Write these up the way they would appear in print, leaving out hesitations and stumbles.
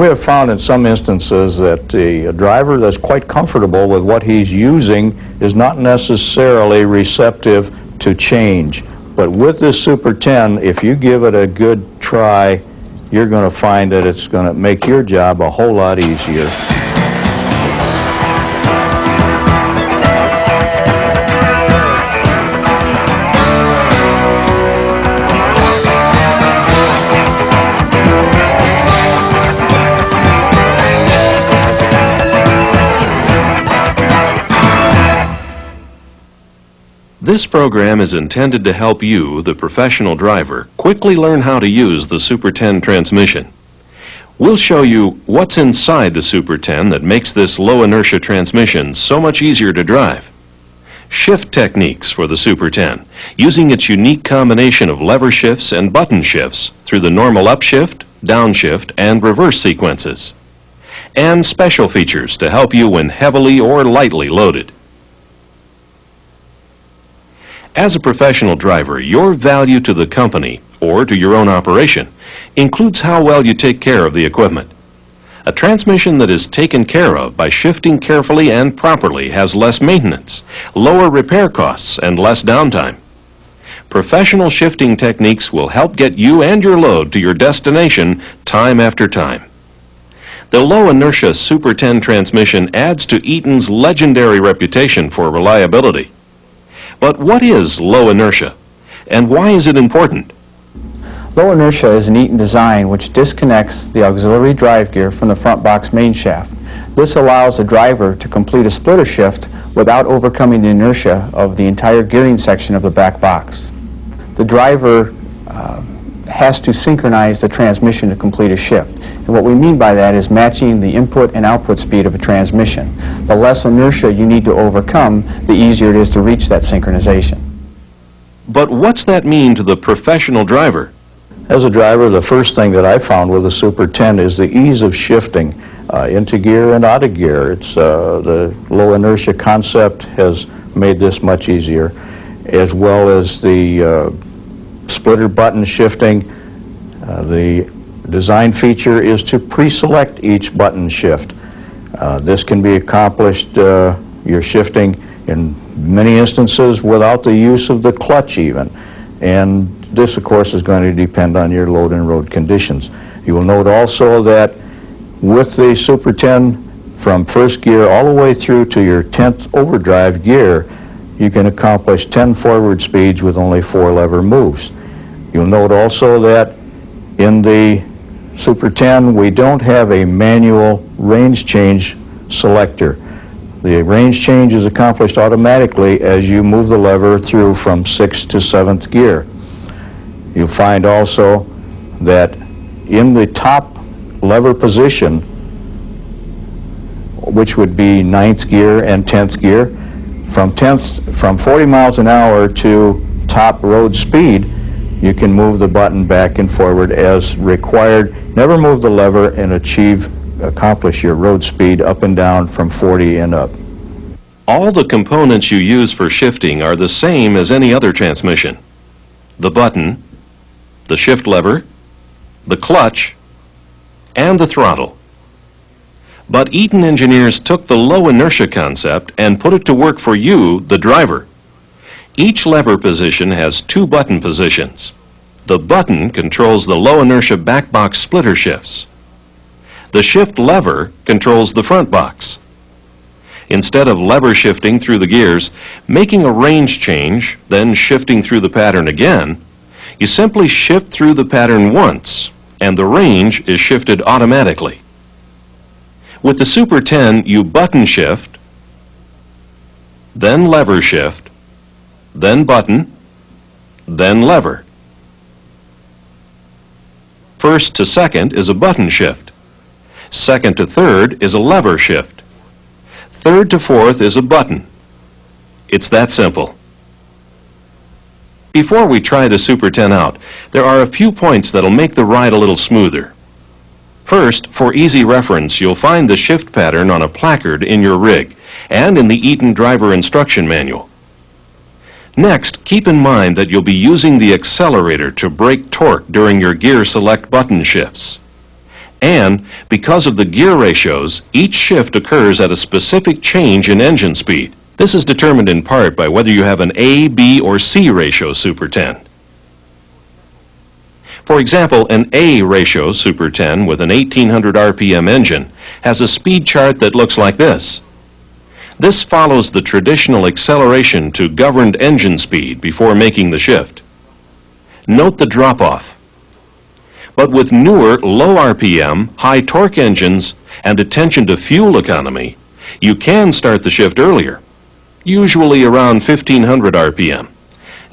we have found in some instances that the driver that's quite comfortable with what he's using is not necessarily receptive to change. But with this Super 10, if you give it a good try, you're going to find that it's going to make your job a whole lot easier. This program is intended to help you, the professional driver, quickly learn how to use the Super 10 transmission. We'll show you what's inside the Super 10 that makes this low inertia transmission so much easier to drive. Shift techniques for the Super 10, using its unique combination of lever shifts and button shifts through the normal upshift, downshift, and reverse sequences. And special features to help you when heavily or lightly loaded. As a professional driver, your value to the company, or to your own operation, includes how well you take care of the equipment. A transmission that is taken care of by shifting carefully and properly has less maintenance, lower repair costs, and less downtime. Professional shifting techniques will help get you and your load to your destination time after time. The low inertia Super 10 transmission adds to Eaton's legendary reputation for reliability. But what is low inertia, and why is it important? Low inertia is an Eaton design which disconnects the auxiliary drive gear from the front box main shaft. This allows the driver to complete a splitter shift without overcoming the inertia of the entire gearing section of the back box. The driver has to synchronize the transmission to complete a shift. And what we mean by that is matching the input and output speed of a transmission. The less inertia you need to overcome, the easier it is to reach that synchronization. But what's that mean to the professional driver? As a driver, the first thing that I found with the Super 10 is the ease of shifting into gear and out of gear. It's the low inertia concept has made this much easier, as well as the splitter button shifting. The design feature is to pre-select each button shift. This can be accomplished, you're shifting in many instances without the use of the clutch even. And this, of course, is going to depend on your load and road conditions. You will note also that with the Super 10, from first gear all the way through to your 10th overdrive gear, you can accomplish 10 forward speeds with only 4 lever moves. You'll note also that in the Super 10, we don't have a manual range change selector. The range change is accomplished automatically as you move the lever through from 6th to 7th gear. You'll find also that in the top lever position, which would be 9th gear and 10th gear, from 40 miles an hour to top road speed, you can move the button back and forward as required. Never move the lever and accomplish your road speed up and down from 40 and up. All the components you use for shifting are the same as any other transmission. The button, the shift lever, the clutch, and the throttle. But Eaton engineers took the low inertia concept and put it to work for you, the driver. Each lever position has 2 button positions. The button controls the low inertia back box splitter shifts. The shift lever controls the front box. Instead of lever shifting through the gears, making a range change, then shifting through the pattern again, you simply shift through the pattern once, and the range is shifted automatically. With the Super 10, you button shift, then lever shift, then button, then lever. First to second is a button shift. Second to third is a lever shift. Third to fourth is a button. It's that simple. Before we try the Super 10 out, there are a few points that'll make the ride a little smoother. First, for easy reference, you'll find the shift pattern on a placard in your rig and in the Eaton Driver Instruction Manual. Next, keep in mind that you'll be using the accelerator to break torque during your gear select button shifts. And because of the gear ratios, each shift occurs at a specific change in engine speed. This is determined in part by whether you have an A, B, or C ratio Super 10. For example, an A ratio Super 10 with an 1800 RPM engine has a speed chart that looks like this. This follows the traditional acceleration to governed engine speed before making the shift. Note the drop-off. But with newer, low RPM, high torque engines and attention to fuel economy, you can start the shift earlier, usually around 1500 RPM.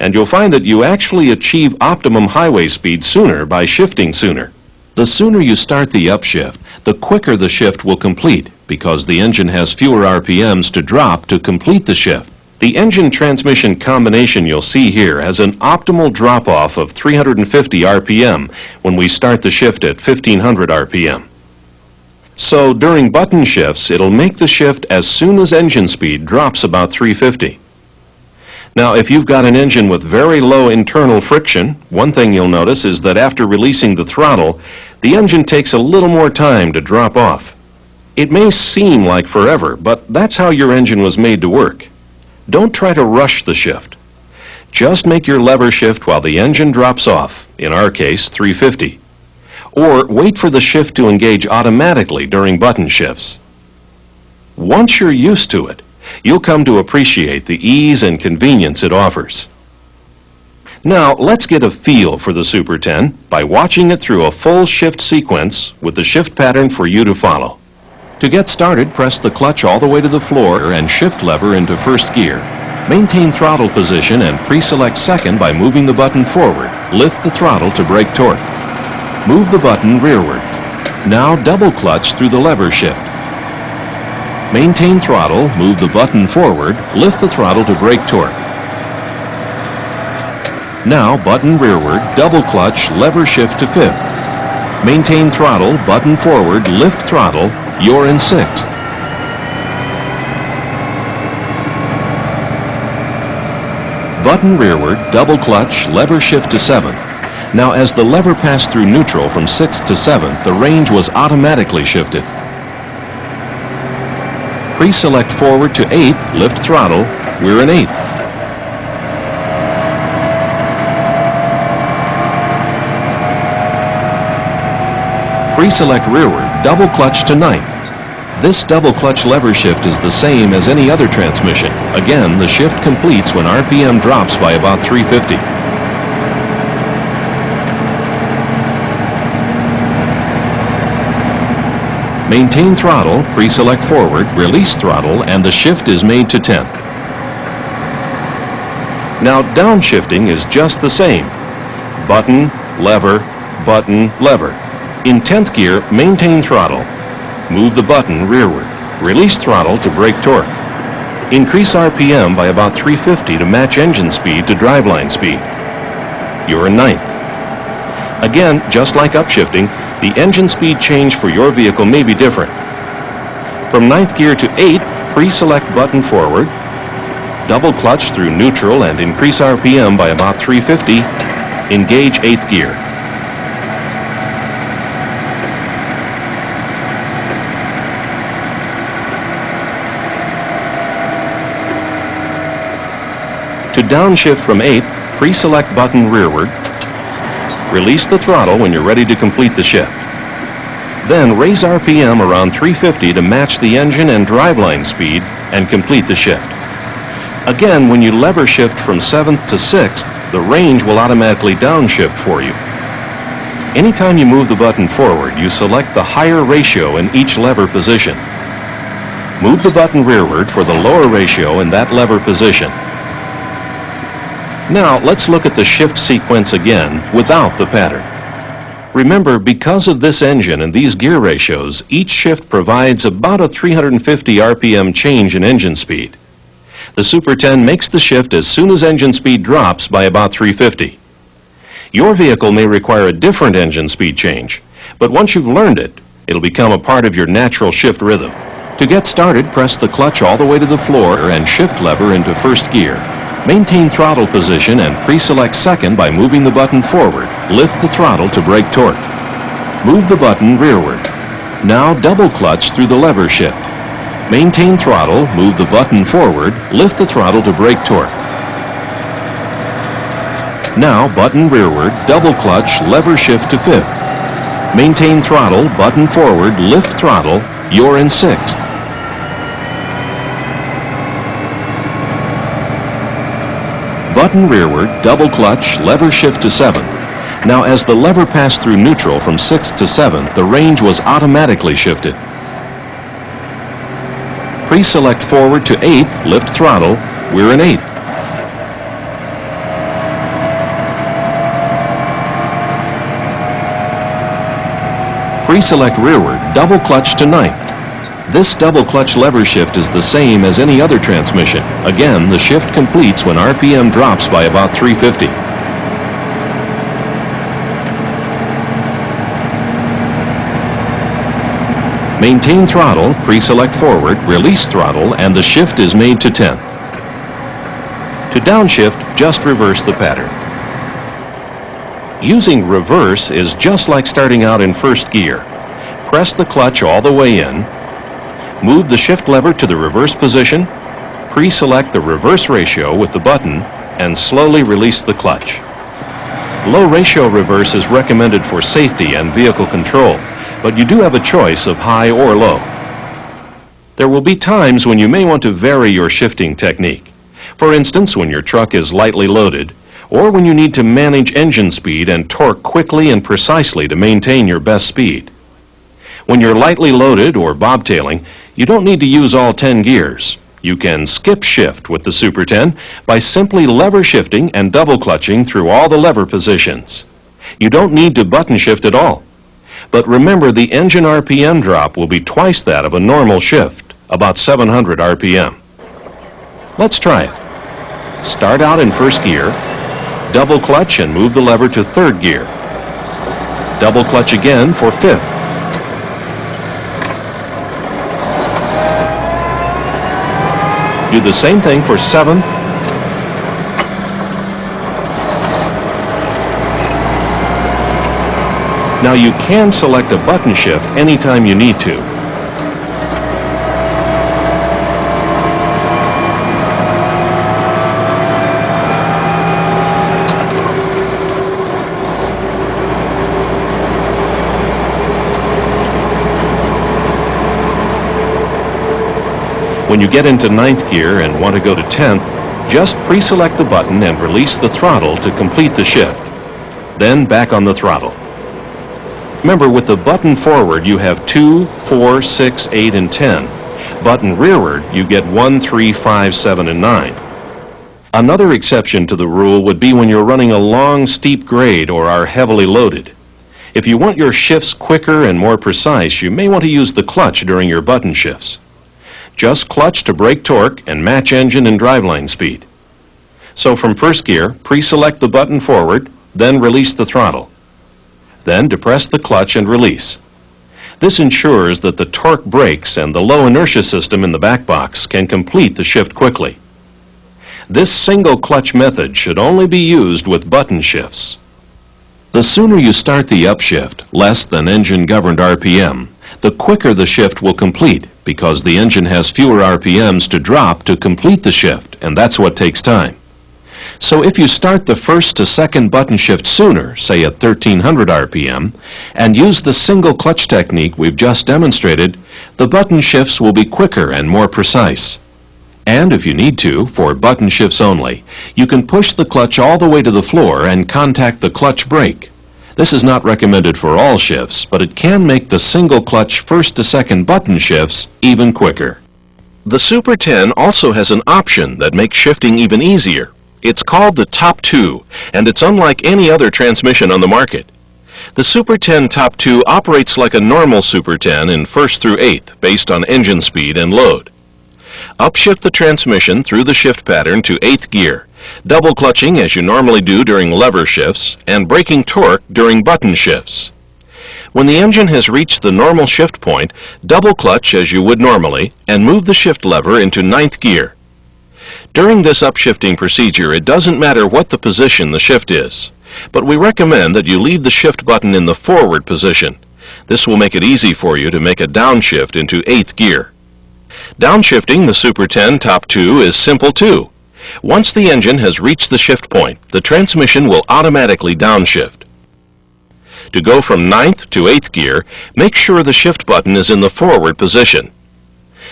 And you'll find that you actually achieve optimum highway speed sooner by shifting sooner. The sooner you start the upshift, the quicker the shift will complete, because the engine has fewer RPMs to drop to complete the shift. The engine-transmission combination you'll see here has an optimal drop-off of 350 RPM when we start the shift at 1500 RPM. So during button shifts, it'll make the shift as soon as engine speed drops about 350. Now, if you've got an engine with very low internal friction, one thing you'll notice is that after releasing the throttle, the engine takes a little more time to drop off. It may seem like forever, but that's how your engine was made to work. Don't try to rush the shift. Just make your lever shift while the engine drops off, in our case, 350. Or wait for the shift to engage automatically during button shifts. Once you're used to it, you'll come to appreciate the ease and convenience it offers. Now, let's get a feel for the Super 10 by watching it through a full shift sequence with the shift pattern for you to follow. To get started, press the clutch all the way to the floor and shift lever into first gear. Maintain throttle position and pre-select second by moving the button forward. Lift the throttle to break torque. Move the button rearward. Now double clutch through the lever shift. Maintain throttle, move the button forward, lift the throttle to break torque. Now button rearward, double clutch, lever shift to fifth. Maintain throttle, button forward, lift throttle, you're in sixth. Button rearward, double clutch, lever shift to seventh. Now as the lever passed through neutral from sixth to seventh, the range was automatically shifted. Pre-select forward to 8th, lift throttle, we're in 8th. Pre-select rearward, double clutch to 9th. This double clutch lever shift is the same as any other transmission. Again, the shift completes when RPM drops by about 350. Maintain throttle, pre-select forward, release throttle, and the shift is made to 10th. Now downshifting is just the same. Button, lever, lever. In 10th gear, maintain throttle. Move the button rearward. Release throttle to break torque. Increase RPM by about 350 to match engine speed to driveline speed. You're in 9th. Again, just like upshifting, the engine speed change for your vehicle may be different. From 9th gear to 8th, pre-select button forward, double clutch through neutral and increase RPM by about 350, engage 8th gear. To downshift from 8th, pre-select button rearward, release the throttle when you're ready to complete the shift. Then raise RPM around 350 to match the engine and driveline speed and complete the shift. Again, when you lever shift from 7th to 6th, the range will automatically downshift for you. Anytime you move the button forward, you select the higher ratio in each lever position. Move the button rearward for the lower ratio in that lever position. Now, let's look at the shift sequence again without the pattern. Remember, because of this engine and these gear ratios, each shift provides about a 350 RPM change in engine speed. The Super 10 makes the shift as soon as engine speed drops by about 350. Your vehicle may require a different engine speed change, but once you've learned it, it'll become a part of your natural shift rhythm. To get started, press the clutch all the way to the floor and shift lever into first gear. Maintain throttle position and pre-select second by moving the button forward. Lift the throttle to break torque. Move the button rearward. Now double clutch through the lever shift. Maintain throttle, move the button forward, lift the throttle to brake torque. Now button rearward, double clutch, lever shift to fifth. Maintain throttle, button forward, lift throttle, you're in sixth. Button rearward, double clutch, lever shift to seventh. Now as the lever passed through neutral from sixth to seventh, the range was automatically shifted. Pre-select forward to eighth, lift throttle, we're in eighth. Pre-select rearward, double clutch to ninth. This double clutch lever shift is the same as any other transmission. Again, the shift completes when RPM drops by about 350. Maintain throttle, pre-select forward, release throttle, and the shift is made to 10th. To downshift, just reverse the pattern. Using reverse is just like starting out in first gear. Press the clutch all the way in, move the shift lever to the reverse position, pre-select the reverse ratio with the button, and slowly release the clutch. Low ratio reverse is recommended for safety and vehicle control, but you do have a choice of high or low. There will be times when you may want to vary your shifting technique. For instance, when your truck is lightly loaded, or when you need to manage engine speed and torque quickly and precisely to maintain your best speed. When you're lightly loaded or bobtailing, you don't need to use all 10 gears. You can skip shift with the Super 10 by simply lever shifting and double clutching through all the lever positions. You don't need to button shift at all. But remember, the engine RPM drop will be twice that of a normal shift, about 700 RPM. Let's try it. Start out in first gear, double clutch and move the lever to third gear. Double clutch again for fifth. Do the same thing for seventh. Now you can select a button shift anytime you need to. When you get into ninth gear and want to go to 10th, just pre-select the button and release the throttle to complete the shift. Then back on the throttle. Remember, with the button forward, you have 2, 4, 6, 8, and 10. Button rearward, you get 1, 3, 5, 7, and 9. Another exception to the rule would be when you're running a long, steep grade or are heavily loaded. If you want your shifts quicker and more precise, you may want to use the clutch during your button shifts. Just clutch to brake torque and match engine and driveline speed. So from first gear, pre-select the button forward, then release the throttle. Then depress the clutch and release. This ensures that the torque brakes and the low inertia system in the back box can complete the shift quickly. This single clutch method should only be used with button shifts. The sooner you start the upshift, less than engine-governed RPM, the quicker the shift will complete, because the engine has fewer RPMs to drop to complete the shift, and that's what takes time. So if you start the first to second button shift sooner, say at 1300 RPM, and use the single clutch technique we've just demonstrated, the button shifts will be quicker and more precise. And if you need to, for button shifts only, you can push the clutch all the way to the floor and contact the clutch brake. This is not recommended for all shifts, but it can make the single clutch first to second button shifts even quicker. The Super 10 also has an option that makes shifting even easier. It's called the Top 2, and it's unlike any other transmission on the market. The Super 10 Top 2 operates like a normal Super 10 in 1st through 8th based on engine speed and load. Upshift the transmission through the shift pattern to 8th gear, double clutching as you normally do during lever shifts, and braking torque during button shifts. When the engine has reached the normal shift point, double clutch as you would normally, and move the shift lever into 9th gear. During this upshifting procedure, it doesn't matter what the position the shift is, but we recommend that you leave the shift button in the forward position, This will make it easy for you to make a downshift into 8th gear. Downshifting the Super 10 Top 2 is simple too. Once the engine has reached the shift point, the transmission will automatically downshift. To go from 9th to 8th gear, make sure the shift button is in the forward position.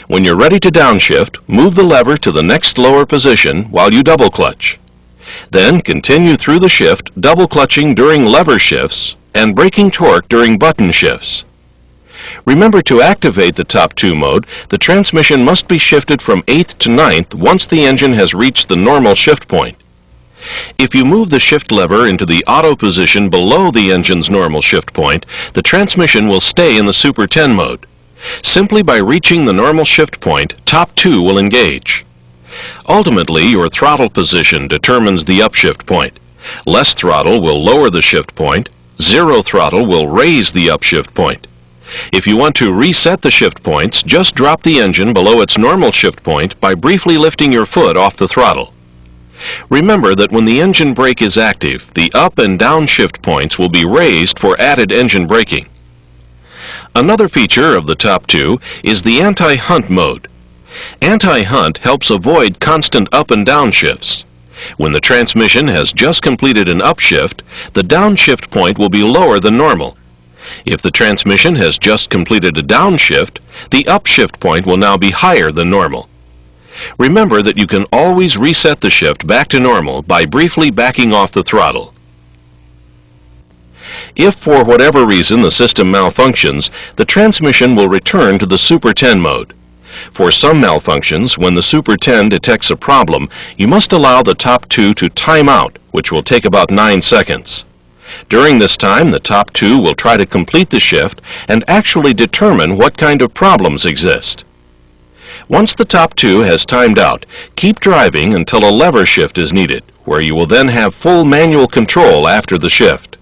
When you're ready to downshift, move the lever to the next lower position while you double clutch. Then continue through the shift, double clutching during lever shifts and braking torque during button shifts. Remember, to activate the Top 2 mode, the transmission must be shifted from 8th to 9th once the engine has reached the normal shift point. If you move the shift lever into the auto position below the engine's normal shift point, the transmission will stay in the Super 10 mode. Simply by reaching the normal shift point, Top 2 will engage. Ultimately, your throttle position determines the upshift point. Less throttle will lower the shift point. Zero throttle will raise the upshift point. If you want to reset the shift points, just drop the engine below its normal shift point by briefly lifting your foot off the throttle. Remember that when the engine brake is active, the up and down shift points will be raised for added engine braking. Another feature of the Top 2 is the anti-hunt mode. Anti-hunt helps avoid constant up and down shifts. When the transmission has just completed an upshift, the downshift point will be lower than normal. If the transmission has just completed a downshift, the upshift point will now be higher than normal. Remember that you can always reset the shift back to normal by briefly backing off the throttle. If for whatever reason the system malfunctions, the transmission will return to the Super 10 mode. For some malfunctions, when the Super 10 detects a problem, you must allow the Top 2 to time out, which will take about 9 seconds. During this time, the Top 2 will try to complete the shift and actually determine what kind of problems exist. Once the Top 2 has timed out, keep driving until a lever shift is needed, where you will then have full manual control after the shift.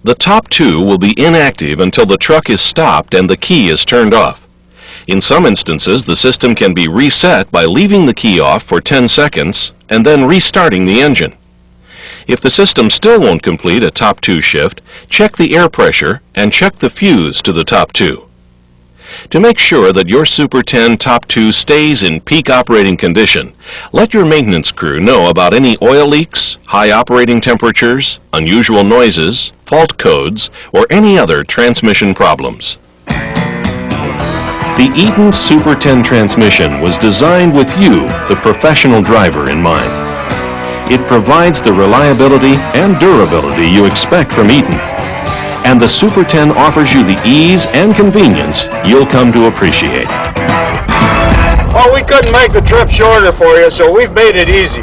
The Top 2 will be inactive until the truck is stopped and the key is turned off. In some instances, the system can be reset by leaving the key off for 10 seconds and then restarting the engine. If the system still won't complete a Top 2 shift, check the air pressure and check the fuse to the Top 2. To make sure that your Super 10 Top 2 stays in peak operating condition, let your maintenance crew know about any oil leaks, high operating temperatures, unusual noises, fault codes, or any other transmission problems. The Eaton Super 10 transmission was designed with you, the professional driver, in mind. It provides the reliability and durability you expect from Eaton. And the Super 10 offers you the ease and convenience you'll come to appreciate. Well, we couldn't make the trip shorter for you, so we've made it easy.